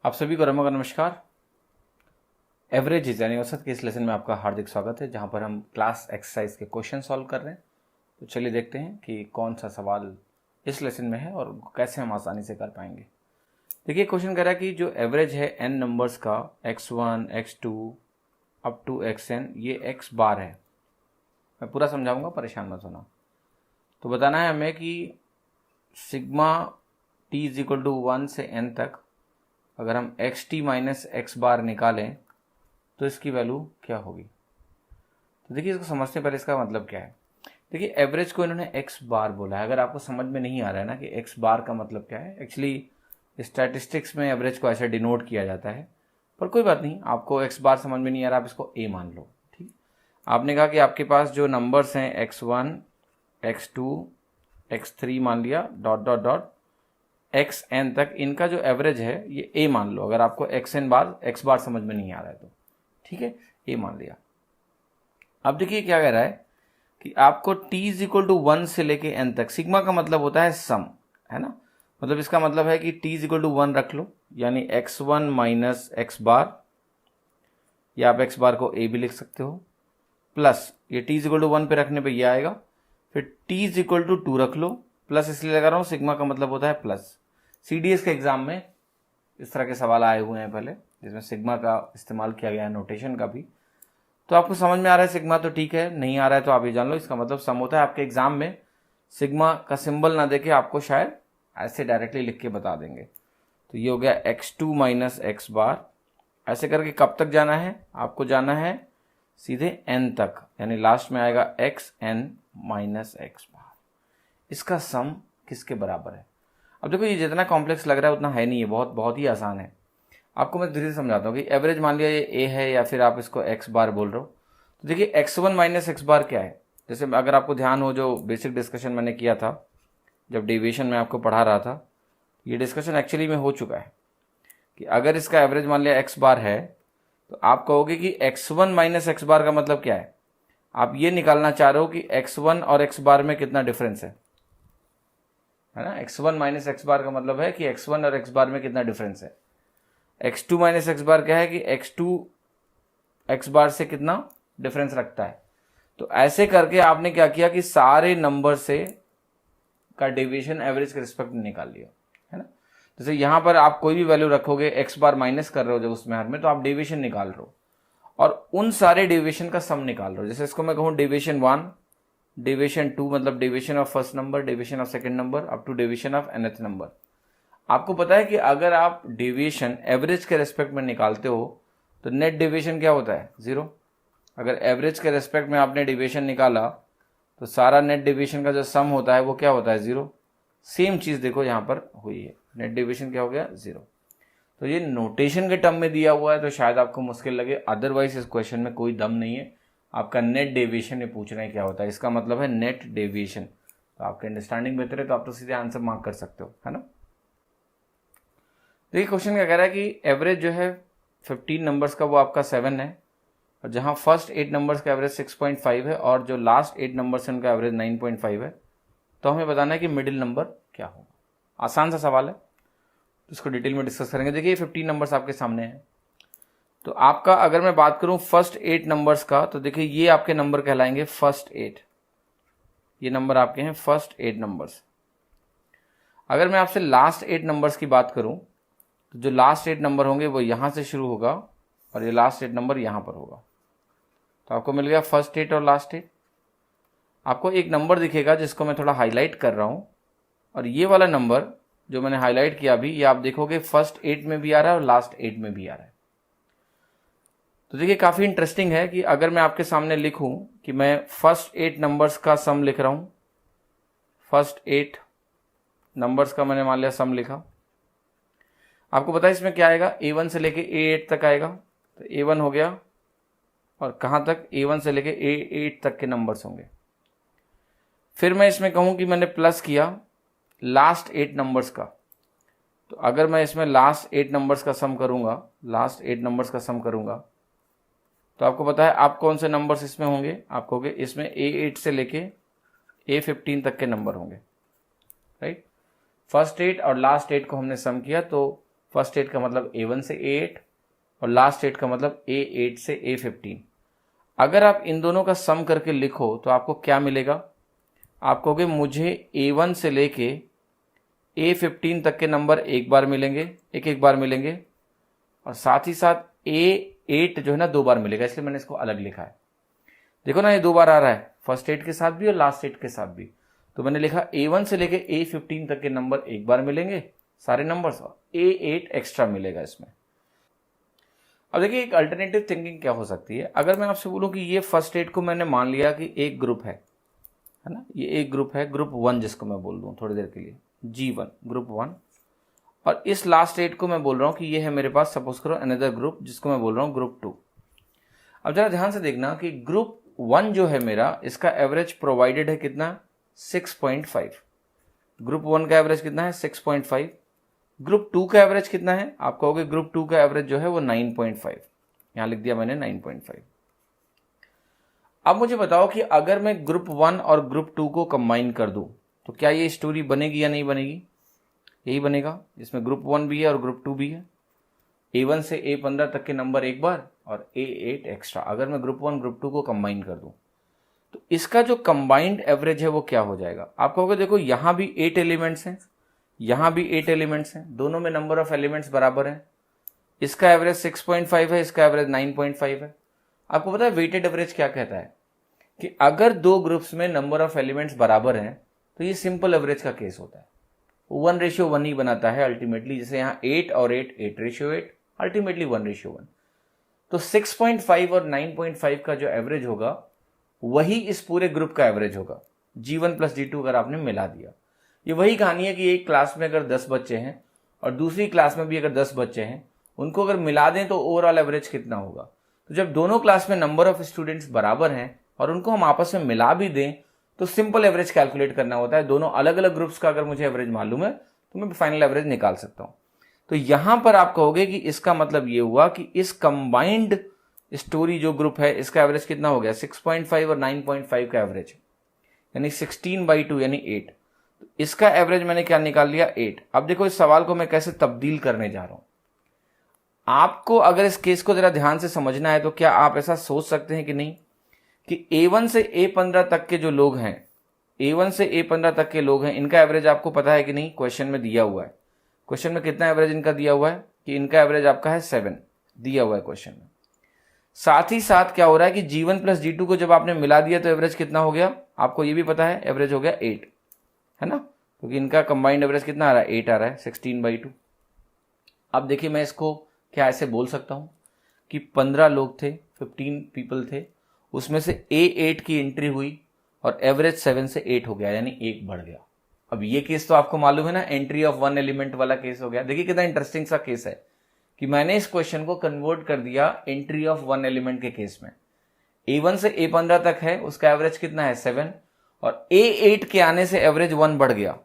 आप सभी को रमन का नमस्कार। एवरेजेस यानी औसत के इस लेसन में आपका हार्दिक स्वागत है, जहां पर हम क्लास एक्सरसाइज के क्वेश्चन सॉल्व कर रहे हैं। तो चलिए देखते हैं कि कौन सा सवाल इस लेसन में है और कैसे हम आसानी से कर पाएंगे। देखिए क्वेश्चन कह रहा है कि जो एवरेज है n नंबर्स का x1, x2 up to xn, ये x बार है। मैं पूरा समझाऊंगा, परेशान मत होना। तो बताना है हमें कि sigma t is equal to 1 से n तक अगर हम xt माइनस एक्स बार निकालें तो इसकी वैल्यू क्या होगी। तो देखिए इसको समझने से पहले इसका मतलब क्या है। देखिए एवरेज को इन्होंने x बार बोला है। अगर आपको समझ में नहीं आ रहा है ना कि x बार का मतलब क्या है, एक्चुअली स्टैटिस्टिक्स में एवरेज को ऐसे डिनोट किया जाता है, पर कोई बात नहीं, आपको x बार समझ में नहीं आ रहा, आप इसको a मान लो। ठीक, आपने कहा कि आपके पास जो नंबर्स हैं x1, x2, x3 मान लिया डॉट डॉट डॉट xn तक, इनका जो एवरेज है ये a मान लो। अगर आपको x बार समझ में नहीं आ रहा है तो ठीक है, a मान लिया। अब देखिए क्या कह रहा है कि आपको t इज इक्वल टू 1 से लेके n तक, सिग्मा का मतलब होता है सम, है ना। मतलब इसका मतलब है कि t इज इक्वल टू 1 रख लो, यानी x1 माइनस एक्स बार, या आप x बार को a भी लिख सकते हो, प्लस ये t इज इक्वल टू 1 पे रखने पे ये आएगा, फिर t इज इक्वल टू 2 रख लो, प्लस इसलिए लगा रहा हूँ, सिग्मा का मतलब होता है प्लस। CDS के एग्जाम में इस तरह के सवाल आए हुए हैं पहले, जिसमें सिग्मा का इस्तेमाल किया गया है, नोटेशन का भी। तो आपको समझ में आ रहा है सिग्मा तो ठीक है, नहीं आ रहा है तो आप ये जान लो, इसका मतलब सम होता है। आपके एग्जाम में सिग्मा का सिंबल ना देके आपको शायद ऐसे डायरेक्टली लिख के बता देंगे। तो ये हो गया x2 माइनस एक्स बार। ऐसे करके कब तक जाना है, आपको जाना है सीधे n तक, यानी लास्ट में आएगा xn माइनस एक्स बार। इसका सम किसके बराबर है। अब देखो ये जितना कॉम्प्लेक्स लग रहा है उतना है नहीं, है बहुत ही आसान है। आपको मैं धीरे से समझाता हूँ कि एवरेज मान लिया ये a है, या फिर आप इसको x बार बोल रहे हो। तो देखिए x1 माइनस एक्स बार क्या है। जैसे अगर आपको ध्यान हो, जो बेसिक डिस्कशन मैंने किया था जब डेविएशन में आपको पढ़ा रहा था, ये डिस्कशन एक्चुअली में हो चुका है कि अगर इसका एवरेज मान लिया x बार है तो आप कहोगे कि x1 माइनस एक्स बार का मतलब क्या है। आप ये निकालना चाह रहे हो कि x1 और x बार में कितना डिफरेंस है ना। x1 माइनस एक्स बार का मतलब है कि x1 और x बार में कितना डिफरेंस है। x2 माइनस एक्स बार क्या है कि x2 x बार से कितना डिफरेंस रखता है। तो ऐसे करके आपने क्या किया कि सारे नंबर से का डेविएशन एवरेज के रिस्पेक्ट में निकाल लिया, है ना। जैसे यहां पर आप कोई भी वैल्यू रखोगे, x बार माइनस कर रहे हो जब उसमें हर में, तो आप डेविएशन निकाल रहे हो और उन सारे डेविएशन का सम निकाल रहे हो। जैसे इसको मैं कहूँ डेविएशन 1, डेविएशन 2 मतलब deviation of first number, deviation of second number, up to deviation of nth number. आपको पता है कि अगर आप डेविएशन एवरेज के रेस्पेक्ट में निकालते हो तो नेट डेविएशन क्या होता है, 0। अगर एवरेज के रेस्पेक्ट में आपने डेविएशन निकाला तो सारा नेट डेविएशन का जो सम होता है वो क्या होता है, 0। सेम चीज देखो यहां पर हुई है, नेट डेविएशन क्या हो गया, 0। तो ये नोटेशन के टर्म में दिया हुआ है तो शायद आपको मुश्किल लगे, अदरवाइज इस क्वेश्चन में कोई दम नहीं है। आपका नेट डेविएशन ये पूछ रहे हैं क्या होता है, इसका मतलब है नेट डेविएशन। तो आपकी अंडरस्टैंडिंग बेहतर है तो आप तो सीधे आंसर मार्क कर सकते हो, है ना। देखिए क्वेश्चन क्या कह रहा है कि एवरेज जो है 15 नंबर्स का वो आपका 7 है, और जहां फर्स्ट 8 नंबर्स का एवरेज 6.5 है और जो लास्ट 8 नंबर्स है उनका एवरेज 9.5 है। तो हमें बताना है कि मिडिल नंबर क्या होगा। आसान सा सवाल है, तो इसको डिटेल में डिस्कस करेंगे। देखिए 15 नंबर्स आपके सामने हैं, तो आपका अगर मैं बात करूं फर्स्ट 8 नंबर्स का, तो देखिए ये आपके नंबर कहलाएंगे फर्स्ट 8। ये नंबर आपके हैं फर्स्ट 8 नंबर्स। अगर मैं आपसे लास्ट 8 नंबर्स की बात करूं तो जो लास्ट 8 नंबर होंगे वो यहां से शुरू होगा और ये लास्ट 8 नंबर यहां पर होगा। तो आपको मिल गया फर्स्ट 8 और लास्ट 8। आपको एक नंबर दिखेगा जिसको मैं थोड़ा हाईलाइट कर रहा हूं, और ये वाला नंबर जो मैंने हाईलाइट किया अभी, ये आप देखोगे फर्स्ट 8 में भी आ रहा है और लास्ट 8 में भी आ रहा है। तो देखिए काफी इंटरेस्टिंग है कि अगर मैं आपके सामने लिखूं कि मैं फर्स्ट 8 नंबर्स का सम लिख रहा हूं, फर्स्ट 8 नंबर्स का मैंने मान लिया सम लिखा, आपको पता है इसमें क्या आएगा, A1 से लेके A8 तक आएगा। तो A1 हो गया, और कहां तक, A1 से लेके A8 तक के नंबर्स होंगे। फिर मैं इसमें कहूं कि मैंने प्लस किया लास्ट 8 नंबर्स का, तो अगर मैं इसमें लास्ट 8 नंबर्स का सम करूंगा, लास्ट 8 नंबर्स का सम करूंगा, तो आपको पता है आप कौन से नंबर्स इसमें होंगे, आप कहोगे इसमें A8 से लेके A15 तक के नंबर होंगे, राइट। फर्स्ट 8 और लास्ट 8 को हमने सम किया तो फर्स्ट 8 का मतलब A1 से A8 और लास्ट 8 का मतलब A8 से A15। अगर आप इन दोनों का सम करके लिखो तो आपको क्या मिलेगा? आप कहोगे मुझे A1 से लेके A15 तक के नंबर एक बार मिलेंगे, एक बार मिलेंगे, और साथ ही साथ A8 जो है ना 2 बार मिलेगा, इसलिए मैंने इसको अलग लिखा है। देखो ना, ये 2 बार आ रहा है, फर्स्ट 8 के साथ भी और लास्ट 8 के साथ भी। तो मैंने लिखा A1 से लेके A15 तक के नंबर एक बार मिलेंगे सारे नंबर्स, और A8 एक्स्ट्रा मिलेगा इसमें। अब देखिए एक अल्टरनेटिव थिंकिंग क्या हो सकती है। अगर मैं आपसे बोलूं कि ये फर्स्ट 8 को मैंने मान लिया कि एक ग्रुप है ना, ये एक ग्रुप है, ग्रुप 1 जिसको मैं बोल दूं थोड़ी देर के लिए, G1 ग्रुप 1, और इस लास्ट 8 को मैं बोल रहा हूं कि ये है मेरे पास, सपोज करो अनदर ग्रुप जिसको मैं बोल रहा हूं ग्रुप 2। अब जरा ध्यान से देखना कि ग्रुप 1 जो है मेरा, इसका एवरेज प्रोवाइडेड है कितना? 6.5। ग्रुप 1 का एवरेज कितना है? 6.5। ग्रुप 2 का एवरेज कितना है? आप कहोगे ग्रुप 2 का एवरेज जो है वो 9.5, यहां लिख दिया मैंने 9.5। अब मुझे बताओ कि अगर मैं ग्रुप 1 और ग्रुप 2 को कंबाइन कर दूं तो क्या ये स्टोरी बनेगी या नहीं बनेगी? यही बनेगा, जिसमें ग्रुप 1 भी है और ग्रुप 2 भी है। A1 से A15 तक के नंबर एक बार और A8 एक्स्ट्रा, अगर मैं ग्रुप 1 ग्रुप 2 को कंबाइन कर दूं तो इसका जो कंबाइंड एवरेज है वो क्या हो जाएगा? आप कहोगे देखो यहां भी 8 एलिमेंट्स हैं, यहां भी 8 एलिमेंट्स हैं, दोनों में नंबर ऑफ एलिमेंट्स बराबर है। इसका एवरेज 6.5 है, इसका एवरेज 9.5 है। आपको पता है वेटेड एवरेज क्या कहता है? कि अगर दो ग्रुप्स में नंबर ऑफ एलिमेंट्स बराबर हैं तो ये सिंपल एवरेज का केस होता है, 1:1 ही बनाता है अल्टीमेटली। जैसे यहाँ 8 और 8, 8:8, अल्टीमेटली 1:1। तो 6.5 और 9.5 का जो एवरेज होगा वही इस पूरे ग्रुप का एवरेज होगा, G1 प्लस G2 अगर आपने मिला दिया। ये वही कहानी है कि एक क्लास में अगर 10 बच्चे हैं और दूसरी क्लास में भी अगर 10 बच्चे हैं, उनको अगर मिला दें तो ओवरऑल एवरेज कितना होगा? तो जब दोनों क्लास में नंबर ऑफ स्टूडेंट्स बराबर हैं और उनको हम आपस में मिला भी दें तो सिंपल एवरेज कैलकुलेट करना होता है। दोनों अलग अलग ग्रुप्स का अगर मुझे एवरेज मालूम है तो मैं फाइनल एवरेज निकाल सकता हूं। तो यहां पर आप कहोगे कि इसका मतलब ये हुआ कि इस कंबाइंड स्टोरी जो ग्रुप है इसका एवरेज कितना हो गया? 6.5 और 9.5 का एवरेज, यानी 16/2 यानी 8। तो इसका एवरेज मैंने क्या निकाल लिया? 8। अब देखो इस सवाल को मैं कैसे तब्दील करने जा रहा हूं। आपको अगर इस केस को जरा ध्यान से समझना है तो क्या आप ऐसा सोच सकते हैं कि नहीं कि A1 से A15 तक के जो लोग हैं, A1 से A15 तक के लोग हैं, इनका एवरेज आपको पता है कि नहीं? क्वेश्चन में दिया हुआ है। क्वेश्चन में कितना एवरेज इनका दिया हुआ है? कि इनका एवरेज आपका है 7 दिया हुआ है क्वेश्चन में। साथ ही साथ क्या हो रहा है कि G1 प्लस G2 को जब आपने मिला दिया तो एवरेज कितना हो गया? आपको ये भी पता है, एवरेज हो गया 8, है ना? क्योंकि इनका कंबाइंड एवरेज कितना आ रहा है? 8 आ रहा है, 16/2। अब देखिए मैं इसको क्या ऐसे बोल सकता हूं कि 15 लोग थे, 15 पीपल थे, उसमें से A8 की एंट्री हुई और एवरेज 7 से 8 हो गया, यानी 1 बढ़ गया। अब ये केस तो आपको मालूम है ना, एंट्री ऑफ 1 एलिमेंट वाला केस हो गया। देखिए कितना इंटरेस्टिंग सा केस है कि मैंने इस क्वेश्चन को कन्वर्ट कर दिया एंट्री ऑफ 1 एलिमेंट के केस में। A1 से A15 तक है, उसका एवरेज कितना है? 7, और A8 के आने से एवरेज 1 बढ़ गया।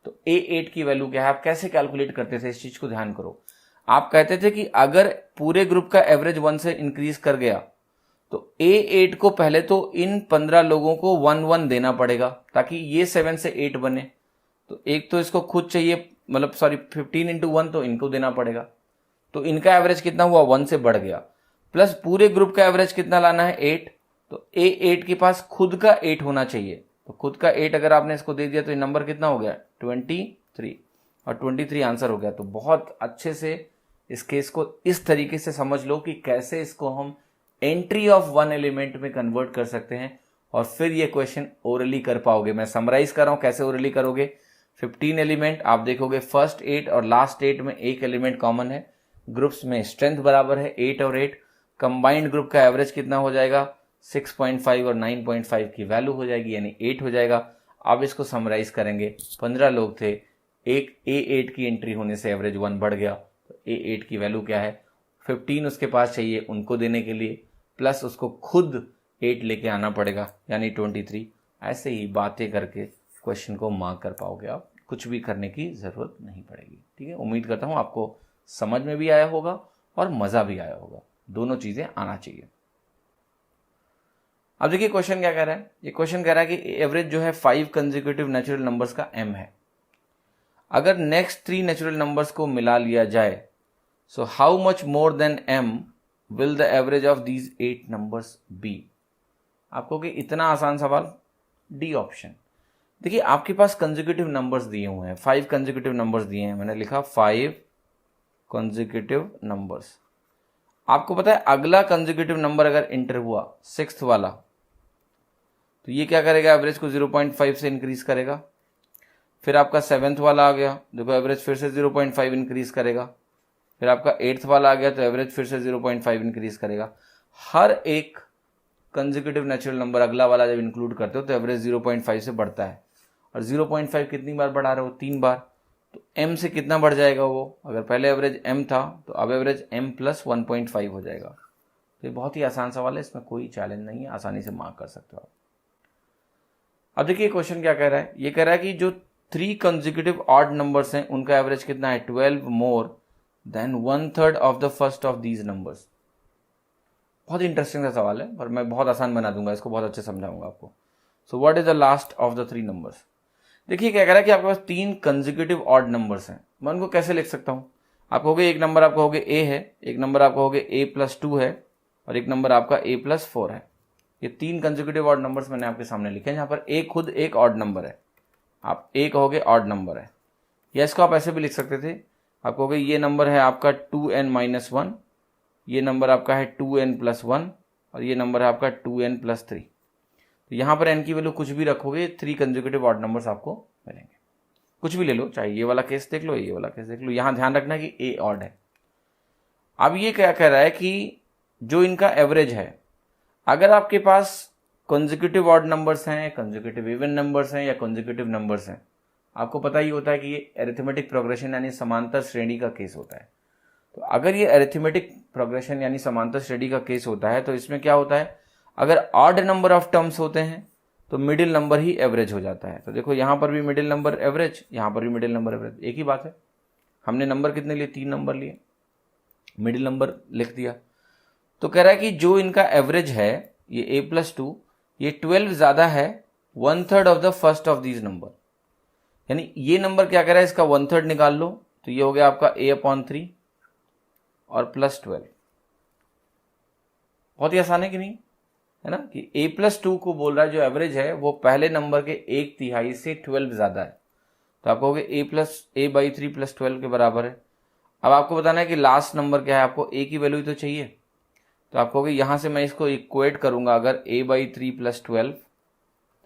तो A8 की वैल्यू क्या है? आप कैसे कैलकुलेट करते थे? इस चीज को ध्यान करो। आप कहते थे कि अगर पूरे ग्रुप का एवरेज 1 से इंक्रीज कर गया तो A8 को पहले तो इन 15 लोगों को 1-1 देना पड़ेगा ताकि ये 7 से 8 बने। तो एक तो इसको खुद चाहिए, मतलब 15 × 1 तो इनको देना पड़ेगा। तो इनका एवरेज कितना हुआ? 1 से बढ़ गया। प्लस पूरे ग्रुप का एवरेज कितना लाना है? 8। तो A8 के पास खुद का 8 होना चाहिए। तो खुद का 8 अगर आपने इसको दे दिया तो ये नंबर कितना हो गया? 23, और 23 आंसर हो गया। तो बहुत अच्छे से इस केस को इस तरीके से समझ लो कि कैसे इसको हम एंट्री ऑफ 1 एलिमेंट में कन्वर्ट कर सकते हैं और फिर ये क्वेश्चन ओरली कर पाओगे। मैं समराइज कर रहा हूं कैसे ओरली करोगे। 15 एलिमेंट आप देखोगे, फर्स्ट 8 और लास्ट 8 में एक एलिमेंट कॉमन है, ग्रुप्स में स्ट्रेंथ बराबर है 8 और 8, कंबाइंड ग्रुप का एवरेज कितना हो जाएगा? 6.5 और 9.5 की वैल्यू हो जाएगी, यानी 8 हो जाएगा। अब इसको समराइज करेंगे, 15 लोग थे, एक A8 की एंट्री होने से एवरेज 1 बढ़ गया। तो A8 की वैल्यू क्या है? 15 उसके पास चाहिए उनको देने के लिए, प्लस उसको खुद 8 लेके आना पड़ेगा, यानी 23। ऐसे ही बातें करके क्वेश्चन को मार्क कर पाओगे आप, कुछ भी करने की जरूरत नहीं पड़ेगी। ठीक है, उम्मीद करता हूं आपको समझ में भी आया होगा और मजा भी आया होगा, दोनों चीजें आना चाहिए। अब देखिए क्वेश्चन क्या कह रहा है। ये क्वेश्चन कह रहा है कि एवरेज जो है 5 कंसेक्यूटिव नेचुरल नंबर्स का m है। अगर नेक्स्ट 3 नेचुरल नंबर्स को मिला लिया जाए, so how much more than m will the average of these 8 numbers be. आपको कि इतना आसान सवाल, डी ऑप्शन। देखिए आपके पास कंसेक्यूटिव नंबर्स दिए हुए हैं, 5 कंसेक्यूटिव नंबर्स दिए हैं, मैंने लिखा 5 कंसेक्यूटिव नंबर्स। आपको पता है अगला कंसेक्यूटिव नंबर अगर इंटर हुआ 6th वाला, तो ये क्या करेगा, एवरेज को 0.5 से इंक्रीज करेगा। फिर आपका 7th वाला आ गया, देखो एवरेज फिर से 0.5 इंक्रीज करेगा। फिर आपका 8th वाला आ गया तो एवरेज फिर से 0.5 इंक्रीज करेगा। हर एक कंसेक्यूटिव नेचुरल नंबर अगला वाला जब इंक्लूड करते हो तो एवरेज 0.5 से बढ़ता है। और 0.5 कितनी बार बढ़ा रहे हो, 3 बार, तो m से कितना बढ़ जाएगा वो, अगर पहले एवरेज m था तो अब एवरेज m प्लस 1.5 हो जाएगा। तो ये बहुत ही आसान सवाल है, इसमें कोई चैलेंज नहीं है, आसानी से मार्क कर सकते हो आप। अब देखिए क्वेश्चन क्या कह रहा है, ये कह रहा है कि जो 3 कंसेक्यूटिव ऑड नंबर्स हैं उनका एवरेज कितना है, 12 more than 1/3 of the first of these numbers. बहुत इंटरेस्टिंग सा सवाल है, पर मैं बहुत आसान बना दूंगा इसको, बहुत अच्छे समझाऊंगा आपको। So what is the last of the 3 numbers. देखिए क्या कह रहा है कि आपके पास 3 कंसेक्यूटिव ऑड नंबर्स हैं, मैं उनको कैसे लिख सकता हूं। आप कहोगे एक नंबर आप कहोगे a है, एक नंबर आप कहोगे a+2 है, और एक नंबर आपका a+4 है। ये 3 कंसेक्यूटिव ऑड नंबर्स मैंने आपके सामने लिखे हैं, जहां पर a खुद एक ऑड नंबर है, आप a कहोगे ऑड नंबर है। या इसको आप ऐसे भी लिख सकते थे, आप कहोगे ये नंबर है आपका 2n-1, ये नंबर आपका है 2n+1, और ये नंबर है आपका 2n+3। तो यहां पर n की वैल्यू कुछ भी रखोगे, 3 कंसेक्यूटिव ऑड नंबर्स आपको मिलेंगे। कुछ भी ले लो, चाहे ये वाला केस देख लो, ये वाला केस देख लो, यहां ध्यान रखना कि a ऑड है। अब ये क्या कह रहा है कि जो इनका एवरेज है, अगर आपके पास कंसेक्यूटिव ऑड नंबर्स हैं, कंसेक्यूटिव इवन नंबर्स हैं या कंसेक्यूटिव नंबर्स हैं, आपको पता ही होता है कि ये अरिथमेटिक प्रोग्रेशन यानी समांतर श्रेणी का केस होता है। तो अगर ये अरिथमेटिक प्रोग्रेशन यानी समांतर श्रेणी का केस होता है तो इसमें क्या होता है, अगर ऑड नंबर ऑफ टर्म्स होते हैं तो मिडिल नंबर ही एवरेज हो जाता है। तो देखो यहां पर भी मिडिल नंबर एवरेज, यहां पर भी मिडिल नंबर एवरेज, एक ही बात है। हमने नंबर कितने लिए, 3 नंबर लिए, मिडिल नंबर लिख दिया। तो कह रहा है कि जो इनका एवरेज है ये a+2, ये 12 ज्यादा है 1/3 of the first of these number. यानी ये नंबर क्या कह रहा है, इसका 1/3 निकाल लो, तो ये हो गया आपका a/3 और +12। बहुत ही आसान है कि नहीं, है ना, कि a+2 को बोल रहा है जो एवरेज है वो पहले नंबर के 1/3 से 12 ज्यादा है। तो आप कहोगे a/3 + 12 के बराबर है। अब आपको बताना है कि लास्ट नंबर क्या है, आपको a की वैल्यू तो चाहिए। तो आप कहोगे यहां से मैं इसको इक्वेट करूंगा, अगर a/3 + 12,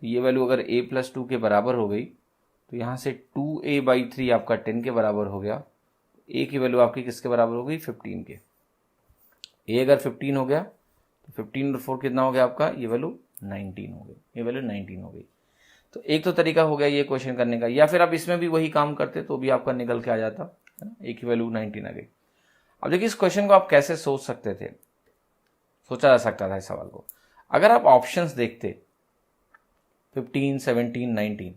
तो ये वैल्यू अगर a+2 के बराबर हो गई तो यहां से 2a/3 आपका 10 के बराबर हो गया। a की वैल्यू आपकी किसके बराबर हो गई, 15 के। a अगर 15 हो गया तो 15 और 4 कितना हो गया आपका, ये वैल्यू 19 हो गई, ये वैल्यू 19 हो गई। तो एक तो तरीका हो गया ये क्वेश्चन करने का, या फिर आप इसमें भी वही काम करते तो भी आपका निकल के आ जाता, है ना, एक ही वैल्यू 19 आ गई। अब देखिए इस क्वेश्चन को आप कैसे सोच सकते थे, सोचा जा सकता था इस सवाल को। अगर आप ऑप्शंस देखते 15, 17, 19,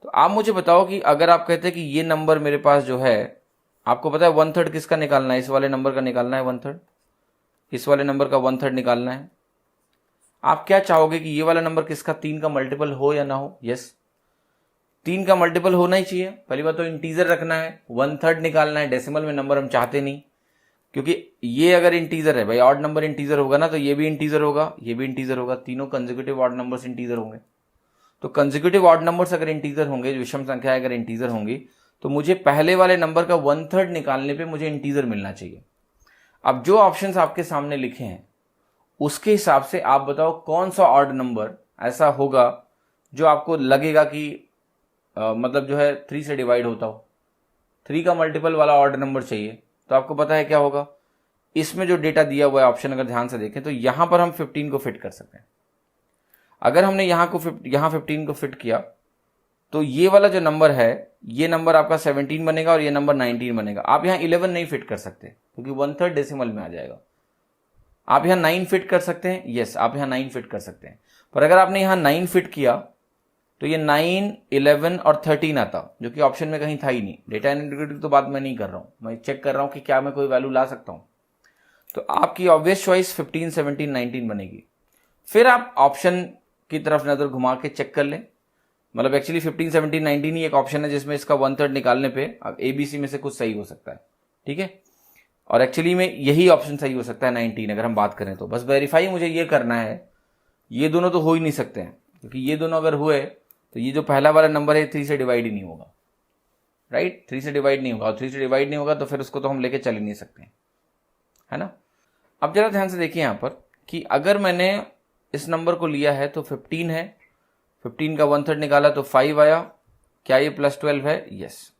तो आप मुझे बताओ कि अगर आप कहते कि ये नंबर मेरे पास जो है, आपको पता है 1/3 किसका निकालना है, इस वाले नंबर का निकालना है 1/3, इस वाले नंबर का 1/3 निकालना है। आप क्या चाहोगे कि ये वाला नंबर किसका, 3 का मल्टीपल हो या ना हो। यस, 3 का मल्टीपल होना ही चाहिए। पहली बात तो इंटीजर रखना है, 1/3 निकालना है, डेसिमल में नंबर हम चाहते नहीं, क्योंकि ये अगर इंटीजर है भाई, ऑड नंबर इंटीजर होगा ना, तो ये भी इंटीजर होगा, ये भी इंटीजर होगा, तीनों कंसेक्यूटिव ऑड नंबर्स इंटीजर होंगे। तो कंसेक्यूटिव ऑड नंबर्स अगर इंटीजर होंगे, विषम संख्या अगर इंटीजर होंगी, तो मुझे पहले वाले नंबर का 1/3 निकालने पे मुझे इंटीजर मिलना चाहिए। अब जो ऑप्शंस आपके सामने लिखे हैं उसके हिसाब से आप बताओ कौन सा ऑड नंबर ऐसा होगा जो आपको लगेगा कि मतलब जो है 3 से डिवाइड होता हो, 3 का मल्टीपल वाला ऑड नंबर चाहिए। तो आपको पता है क्या होगा, इसमें जो डेटा दिया हुआ है ऑप्शन अगर ध्यान से देखें तो यहां पर हम 15 को फिट कर सकते हैं। अगर हमने यहां 15 को फिट किया तो ये वाला जो नंबर है, ये नंबर आपका 17 बनेगा और ये नंबर 19 बनेगा। आप यहां 11 नहीं फिट कर सकते क्योंकि 1/3 डेसिमल में आ जाएगा। आप यहां 9 फिट कर सकते हैं, यस आप यहां 9 फिट कर सकते हैं, पर अगर आपने यहां 9 फिट किया तो ये 9, 11 और 13 आता, जो कि ऑप्शन में कहीं था ही नहीं। डेटा इंटीग्रिटी की तो बात मैं नहीं कर रहा हूं, मैं चेक कर रहा हूं कि क्या मैं कोई वैल्यू ला सकता हूं। तो आपकी ऑब्वियस चॉइस 15, 17, 19 बनेगी। फिर आप ऑप्शन की तरफ नजर घुमा के चेक कर लें, मतलब एक्चुअली 15, 17, 19 ही एक ऑप्शन है जिसमें इसका 1/3 निकालने पे अब ABC में से कुछ सही हो सकता है, ठीक है। और एक्चुअली में यही ऑप्शन सही हो सकता है 19 अगर हम बात करें तो। बस वेरीफाई मुझे ये करना है, ये दोनों तो हो ही नहीं सकते हैं, क्योंकि ये दोनों अगर हुए तो ये जो पहला वाला नंबर है 3 से डिवाइड ही नहीं होगा, राइट। 3 से डिवाइड नहीं होगा, और 3 से डिवाइड नहीं होगा तो फिर उसको तो हम लेके चल ही नहीं सकते, है ना। अब जरा ध्यान से देखिए यहाँ पर कि अगर मैंने इस नंबर को लिया है तो 15 है, 15 का 1/3 निकाला तो 5 आया, क्या ये +12 है? यस,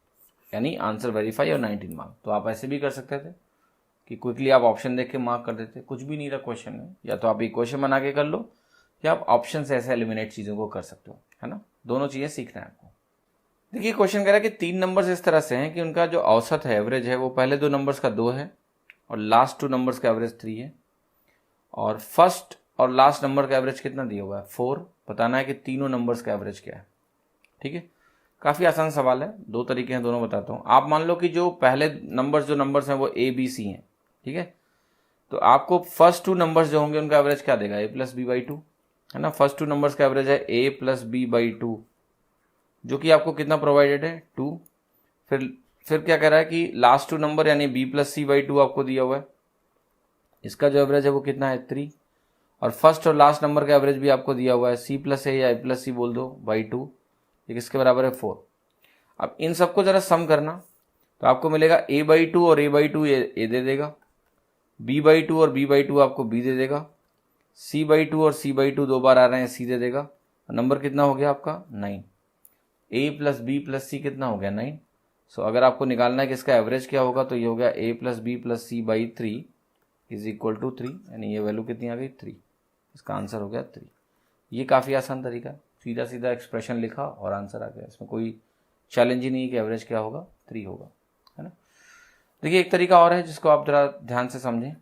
यानी आंसर वेरीफाई और 19 मार्क। तो आप ऐसे भी कर सकते थे कि क्विकली आप ऑप्शन देख के मार्क कर देते, कुछ भी नहीं रहा क्वेश्चन में, या तो आप इक्वेशन बना के कर लो या आप ऑप्शन से ऐसे एलिमिनेट चीज़ों को कर सकते हो, है ना। दोनों चीज़ें सीखना है आपको। देखिए क्वेश्चन कह रहा है कि 3 नंबर्स इस तरह से हैं कि उनका जो औसत है, एवरेज है, वो पहले 2 नंबर्स का 2 है और लास्ट 2 नंबर्स का एवरेज 3 है, और फर्स्ट और लास्ट नंबर का एवरेज कितना दिया हुआ है? 4। बताना है कि तीनों नंबर्स का एवरेज क्या है, ठीक है। काफ़ी आसान सवाल है, 2 तरीके हैं, दोनों बताता हूँ। आप मान लो कि जो पहले नंबर्स हैं वो ABC हैं, ठीक है। तो आपको फर्स्ट 2 नंबर्स जो होंगे उनका एवरेज क्या देगा? A+B/2, है ना। फर्स्ट 2 नंबर्स का एवरेज है A+B/2, जो कि आपको कितना प्रोवाइडेड है? 2। फिर क्या कह रहा है कि लास्ट 2 नंबर यानी B+C/2 आपको दिया हुआ है, इसका जो एवरेज है वो कितना है? 3। और फर्स्ट और लास्ट नंबर का एवरेज भी आपको दिया हुआ है C+A या A+C बोल दो /2, ये किसके बराबर है? 4। अब इन सबको जरा सम करना तो आपको मिलेगा A/2 और A/2 ए दे देगा, B/2 और B/2 आपको B दे देगा, C/2 और C/2 2 बार आ रहे हैं, C दे देगा। नंबर कितना हो गया आपका? 9। A+B+C कितना हो गया? 9। सो अगर आपको निकालना है कि इसका एवरेज क्या होगा तो ये हो गया A+B+C/3 = 3, यानी ये वैल्यू कितनी आ गई? 3। इसका आंसर हो गया 3। ये काफ़ी आसान तरीका, सीधा सीधा एक्सप्रेशन लिखा और आंसर आ गया। इसमें कोई चैलेंज ही नहीं है कि एवरेज क्या होगा? 3 होगा, है ना। देखिए एक तरीका और है जिसको आप जरा ध्यान से समझें।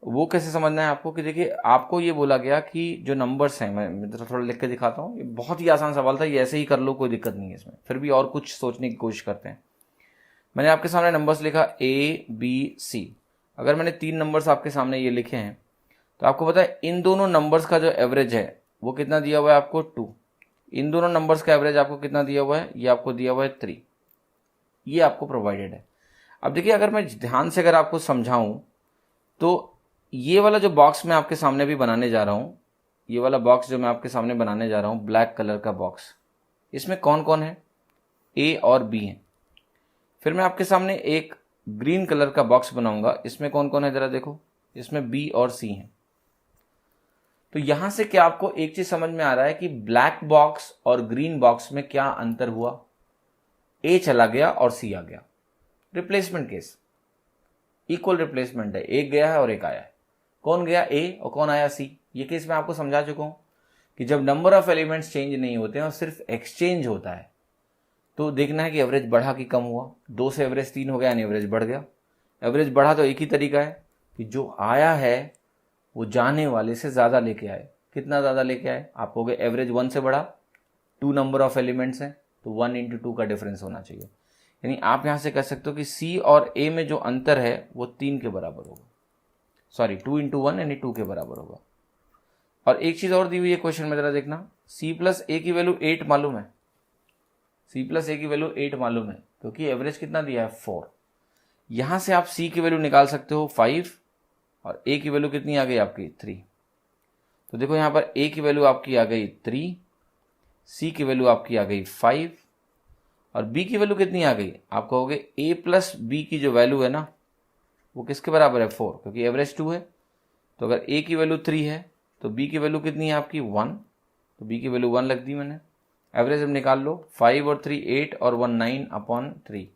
वो कैसे समझना है आपको कि देखिए आपको ये बोला गया कि जो नंबर्स हैं, मैं थोड़ा लिख के दिखाता हूँ, ये बहुत ही आसान सवाल था, ये ऐसे ही कर लो, कोई दिक्कत नहीं है इसमें। फिर भी और कुछ सोचने की कोशिश करते हैं। मैंने आपके सामने नंबर्स लिखा A B C। अगर मैंने 3 नंबर्स आपके सामने ये लिखे हैं तो आपको पता है इन दोनों नंबर्स का जो एवरेज है वो कितना दिया हुआ है आपको? 2। इन दोनों नंबर्स का एवरेज आपको कितना दिया हुआ है? ये आपको दिया हुआ है 3। ये आपको प्रोवाइडेड है। अब देखिए अगर मैं ध्यान से अगर आपको समझाऊं तो ये वाला जो बॉक्स मैं आपके सामने भी बनाने जा रहा हूँ, ये वाला बॉक्स जो मैं आपके सामने बनाने जा रहा हूँ, ब्लैक कलर का बॉक्स, इसमें कौन कौन है? A और B है। फिर मैं आपके सामने एक ग्रीन कलर का बॉक्स बनाऊंगा, इसमें कौन कौन है जरा देखो, इसमें B और C हैं। तो यहां से क्या आपको एक चीज समझ में आ रहा है कि ब्लैक बॉक्स और ग्रीन बॉक्स में क्या अंतर हुआ? A चला गया और C आ गया। रिप्लेसमेंट केस, इक्वल रिप्लेसमेंट है, एक गया है और एक आया है। कौन गया? A और कौन आया? C। ये केस मैं आपको समझा चुका हूं कि जब नंबर ऑफ एलिमेंट्स चेंज नहीं होते हैं और सिर्फ एक्सचेंज होता है तो देखना है कि एवरेज बढ़ा कि कम हुआ। 2 से एवरेज 3 हो गया यानी एवरेज बढ़ गया। एवरेज बढ़ा तो एक ही तरीका है कि जो आया है वो जाने वाले से ज़्यादा लेके आए। कितना ज़्यादा लेके आए? आप हो गए एवरेज 1 से बढ़ा, 2 नंबर ऑफ एलिमेंट्स हैं तो 1 × 2 का डिफरेंस होना चाहिए। यानी आप यहाँ से कह सकते हो कि C और A में जो अंतर है वो 3 के बराबर होगा, सॉरी 2 × 1 यानी 2 के बराबर होगा। और एक चीज़ और दी हुई है क्वेश्चन में, जरा देखना, C+A की वैल्यू 8 मालूम है, C+A की वैल्यू 8 मालूम है क्योंकि एवरेज कितना दिया है? 4। यहाँ से आप C की वैल्यू निकाल सकते हो 5 और A की वैल्यू कितनी आ गई आपकी? 3। तो देखो यहाँ पर A की वैल्यू आपकी आ गई 3, C की वैल्यू आपकी आ गई 5 और B की वैल्यू कितनी आ गई? आप कहोगे A+B की जो वैल्यू है ना वो किसके बराबर है? 4, क्योंकि एवरेज 2 है। तो अगर A की वैल्यू 3 है तो B की वैल्यू कितनी है आपकी? 1। तो B की वैल्यू 1 लग दी मैंने। एवरेज हम निकाल लो, 5 और 3 8 और 1 9/3।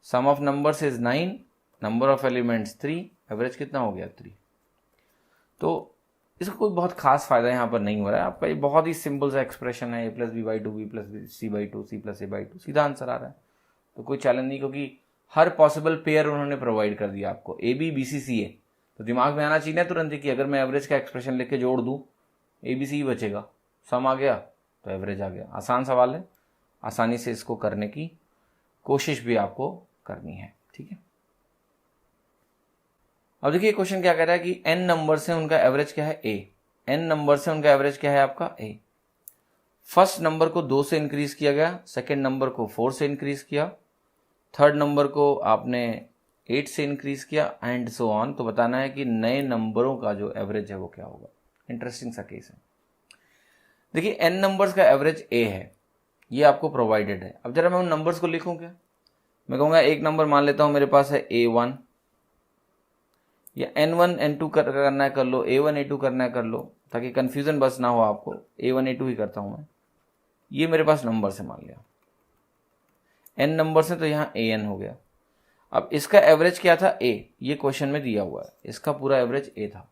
Sum of numbers is 9, number of elements 3, average कितना हो गया? 3। तो इसका कोई बहुत खास फायदा यहाँ पर नहीं हो रहा है आपका, ये बहुत ही सिंपल सा एक्सप्रेशन है, A+B/2 B+C/2 C+A/2, सीधा आंसर आ रहा है। तो कोई चैलेंज नहीं, क्योंकि हर पॉसिबल पेयर उन्होंने प्रोवाइड कर दिया आपको, AB BC CA। तो दिमाग में आना चाहिए ना तुरंत ही कि अगर मैं एवरेज का एक्सप्रेशन लिख के जोड़ दूँ ABC ही बचेगा, सम आ गया तो एवरेज आ गया। आसान सवाल है, आसानी से इसको करने की कोशिश भी आपको करनी है, ठीक है। अब देखिए क्वेश्चन क्या कह रहा है कि n नंबर से उनका एवरेज क्या है? A। n नंबर से उनका एवरेज क्या है आपका? A। फर्स्ट नंबर को 2 से इंक्रीज किया गया, सेकेंड नंबर को 4 से इंक्रीज किया, थर्ड नंबर को आपने 8 से इंक्रीज किया एंड सो ऑन। तो बताना है कि नए नंबरों का जो एवरेज है वो क्या होगा। इंटरेस्टिंग सा केस है। देखिए n नंबर्स का एवरेज a है, ये आपको प्रोवाइडेड है। अब जरा मैं उन नंबर्स को लिखूं क्या, मैं कहूँगा एक नंबर मान लेता हूँ मेरे पास है a1, या n1 n2 करना है कर लो, a1 a2 करना है कर लो, ताकि कंफ्यूजन बस ना हो आपको। a1 a2 ही करता हूँ मैं। ये मेरे पास नंबर से मान लिया, n नंबर से, तो यहाँ an हो गया। अब इसका एवरेज क्या था a, ये क्वेश्चन में दिया हुआ है, इसका पूरा एवरेज a था।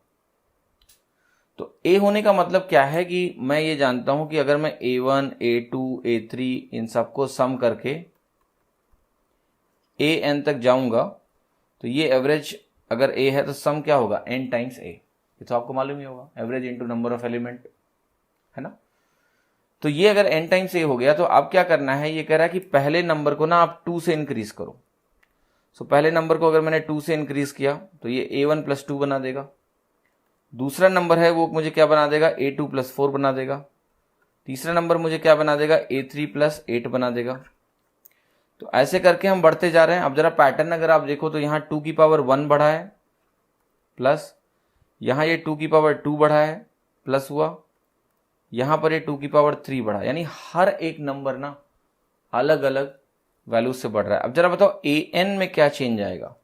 तो a होने का मतलब क्या है कि मैं ये जानता हूं कि अगर मैं a1 a2 a3 इन सबको सम करके an तक जाऊंगा तो ये एवरेज अगर a है तो सम क्या होगा, n टाइम्स a। ये तो आपको मालूम ही होगा, average into number of element, है ना। तो ये अगर n टाइम्स a हो गया तो अब क्या करना है, ये कह रहा है कि पहले नंबर को ना आप 2 से इंक्रीज करो। सो पहले नंबर को अगर मैंने 2 से इंक्रीज किया तो ये a1 प्लस 2 बना देगा। दूसरा नंबर है वो मुझे क्या बना देगा, a2 प्लस 4 बना देगा। तीसरा नंबर मुझे क्या बना देगा, a3 प्लस 8 बना देगा। तो ऐसे करके हम बढ़ते जा रहे हैं। अब जरा पैटर्न अगर आप देखो तो यहाँ 2 की पावर 1 बढ़ा है, प्लस यहाँ ये 2 की पावर 2 बढ़ा है, प्लस हुआ, यहाँ पर ये 2 की पावर 3 बढ़ा, यानी हर एक नंबर ना अलग अलग वैल्यू से बढ़ रहा है। अब जरा बताओ an में क्या चेंज आएगा।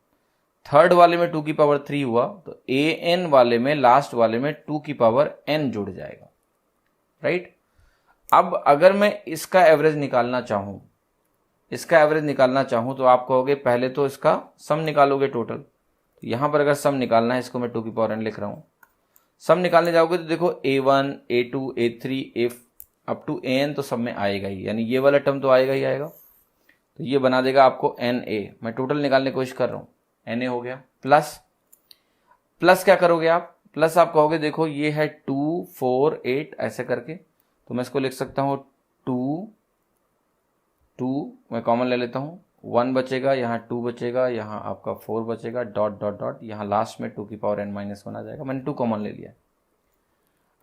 थर्ड वाले में 2 की पावर 3 हुआ तो an वाले में, लास्ट वाले में 2 की पावर n जुड़ जाएगा, राइट। अब अगर मैं इसका एवरेज निकालना चाहूं, तो आप कहोगे पहले तो इसका सम निकालोगे टोटल। तो यहां पर अगर सम निकालना है, इसको मैं 2 की पावर n लिख रहा हूं। सम निकालने जाओगे तो देखो a1 a2 a3 a up to an तो सब में आएगा ही, यानी ये वाला टर्म तो आएगा ही आएगा। तो ये बना देगा आपको na। मैं टोटल निकालने की कोशिश कर रहा हूं, na हो गया। प्लस क्या करोगे आप, प्लस आप कहोगे देखो ये है 2 4 8 ऐसे करके, तो मैं इसको लिख सकता हूं 2 मैं कॉमन ले लेता हूं, 1 बचेगा, यहाँ 2 बचेगा, यहाँ आपका 4 बचेगा, डॉट डॉट डॉट, यहाँ लास्ट में 2 की पावर n माइनस 1 आ जाएगा। मैंने 2 कॉमन ले लिया।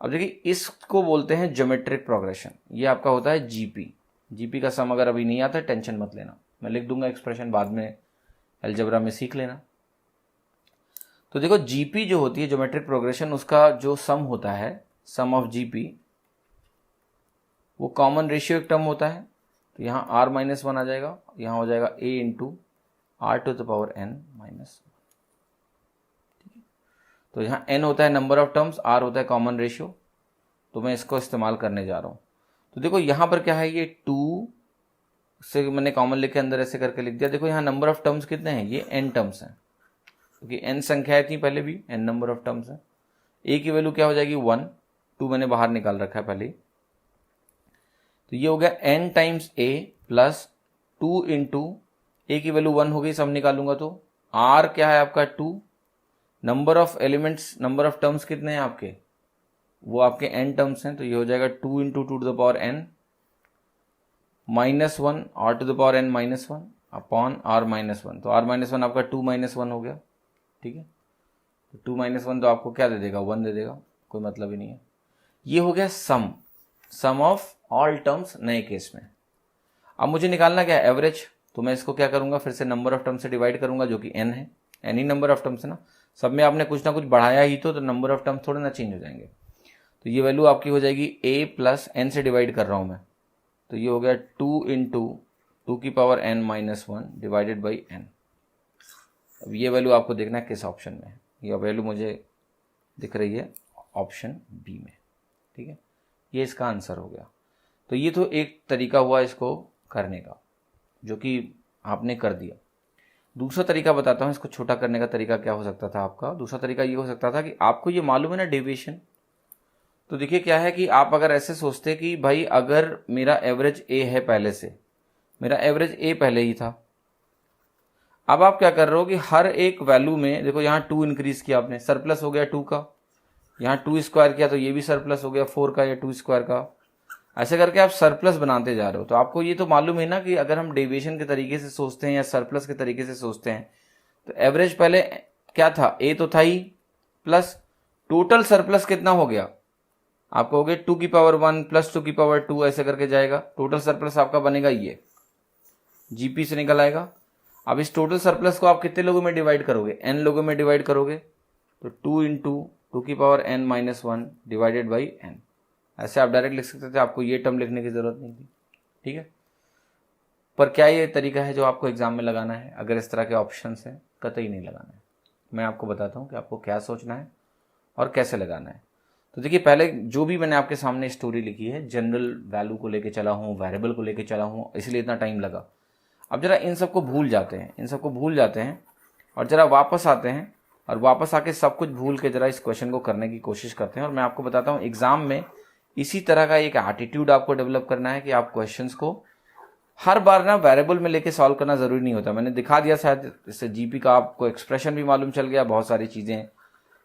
अब देखिए इसको बोलते हैं ज्योमेट्रिक प्रोग्रेशन। ये आपका होता है जीपी का सम अगर अभी नहीं आता टेंशन मत लेना, मैं लिख दूंगा एक्सप्रेशन, बाद में अलजेब्रा में सीख लेना। तो देखो जीपी जो होती है ज्योमेट्रिक प्रोग्रेशन, उसका जो सम होता है, सम ऑफ जीपी, वो कॉमन रेशियो एक टर्म होता है। तो यहाँ r माइनस 1 आ जाएगा, यहाँ हो जाएगा a into r to the power n minus 1। ठीक है, तो यहाँ n होता है नंबर ऑफ टर्म्स, r होता है कॉमन रेशियो, तो मैं इसको इस्तेमाल करने जा रहा हूँ। तो देखो यहाँ पर क्या है, ये 2 से मैंने कॉमन लेके अंदर ऐसे करके लिख दिया। देखो यहाँ नंबर ऑफ टर्म्स कितने हैं, ये n टर्म्स हैं, क्योंकि n संख्याएं थी पहले भी, n नंबर ऑफ टर्म्स है। a की वैल्यू क्या हो जाएगी 1, 2 मैंने बाहर निकाल रखा है पहले। तो ये हो गया n times a plus 2 into a की वैल्यू 1 हो गई, सब निकालूंगा तो r क्या है आपका 2, number of elements, number of terms कितने हैं आपके, वो आपके n टर्म्स हैं, तो ये हो जाएगा 2 into 2 to the power n minus 1 r to the power n minus 1 upon r minus 1। तो r माइनस 1 आपका 2 माइनस 1 हो गया। ठीक है, तो 2 माइनस 1 तो आपको क्या दे देगा, 1 दे देगा, कोई मतलब ही नहीं है। ये हो गया सम ऑफ ऑल टर्म्स नए केस में। अब मुझे निकालना क्या है, एवरेज। तो मैं इसको क्या करूंगा, फिर से नंबर ऑफ टर्म से डिवाइड करूंगा, जो कि n है, n he number of terms है ना, सब में आपने कुछ ना कुछ बढ़ाया ही तो नंबर ऑफ टर्म्स थोड़े ना चेंज हो जाएंगे। तो ये वैल्यू आपकी हो जाएगी a प्लस n से डिवाइड कर रहा हूं मैं, तो ये हो गया 2 इंटू 2 की power n minus 1 divided by n। अब ये वैल्यू आपको देखना है किस ऑप्शन में है, ये वैल्यू मुझे दिख रही है ऑप्शन बी में। ठीक है, ये इसका आंसर हो गया। तो ये तो एक तरीका हुआ इसको करने का, जो कि आपने कर दिया। दूसरा तरीका बताता हूँ इसको छोटा करने का तरीका क्या हो सकता था आपका। दूसरा तरीका ये हो सकता था कि आपको ये मालूम है ना डेविएशन, तो देखिए क्या है कि आप अगर ऐसे सोचते कि भाई अगर मेरा एवरेज ए है, पहले से मेरा एवरेज ए पहले ही था, अब आप क्या कर रहे हो कि हर एक वैल्यू में देखो यहाँ 2 इंक्रीज किया आपने, सरप्लस हो गया 2 का, यहाँ 2 स्क्वायर किया तो ये भी सरप्लस हो गया 4 का या 2 स्क्वायर का, ऐसे करके आप सरप्लस बनाते जा रहे हो। तो आपको ये तो मालूम है ना कि अगर हम डेविएशन के तरीके से सोचते हैं या सरप्लस के तरीके से सोचते हैं, तो एवरेज पहले क्या था, ए तो था ही, प्लस टोटल सरप्लस कितना हो गया, आप कहोगे 2 की पावर 1 प्लस 2 की पावर 2 ऐसे करके जाएगा। टोटल सरप्लस आपका बनेगा ये, जीपी से निकल आएगा। अब इस टोटल सरप्लस को आप कितने लोगों में डिवाइड करोगे, n लोगों में डिवाइड करोगे, तो 2 इंटू 2 की power n minus 1 divided by n, ऐसे आप डायरेक्ट लिख सकते थे, आपको ये टर्म लिखने की जरूरत नहीं थी, ठीक है। पर क्या ये तरीका है जो आपको एग्जाम में लगाना है? अगर इस तरह के ऑप्शंस हैं, कतई नहीं लगाना है। मैं आपको बताता हूँ कि आपको क्या सोचना है और कैसे लगाना है। तो देखिए, पहले जो भी मैंने आपके सामने स्टोरी लिखी है, जनरल वैल्यू को लेके चला हूँ, वेरिएबल को लेके चला हूँ, इसलिए इतना टाइम लगा। अब जरा इन सबको भूल जाते हैं, इन सबको भूल जाते हैं और जरा वापस आते हैं और वापस आके सब कुछ भूल के जरा इस क्वेश्चन को करने की कोशिश करते हैं। और मैं आपको बताता हूँ, एग्जाम में इसी तरह का एक एटीट्यूड आपको डेवलप करना है कि आप क्वेश्चंस को हर बार ना वेरिएबल में लेके सॉल्व करना जरूरी नहीं होता। मैंने दिखा दिया, शायद इससे जीपी का आपको एक्सप्रेशन भी मालूम चल गया, बहुत सारी चीजें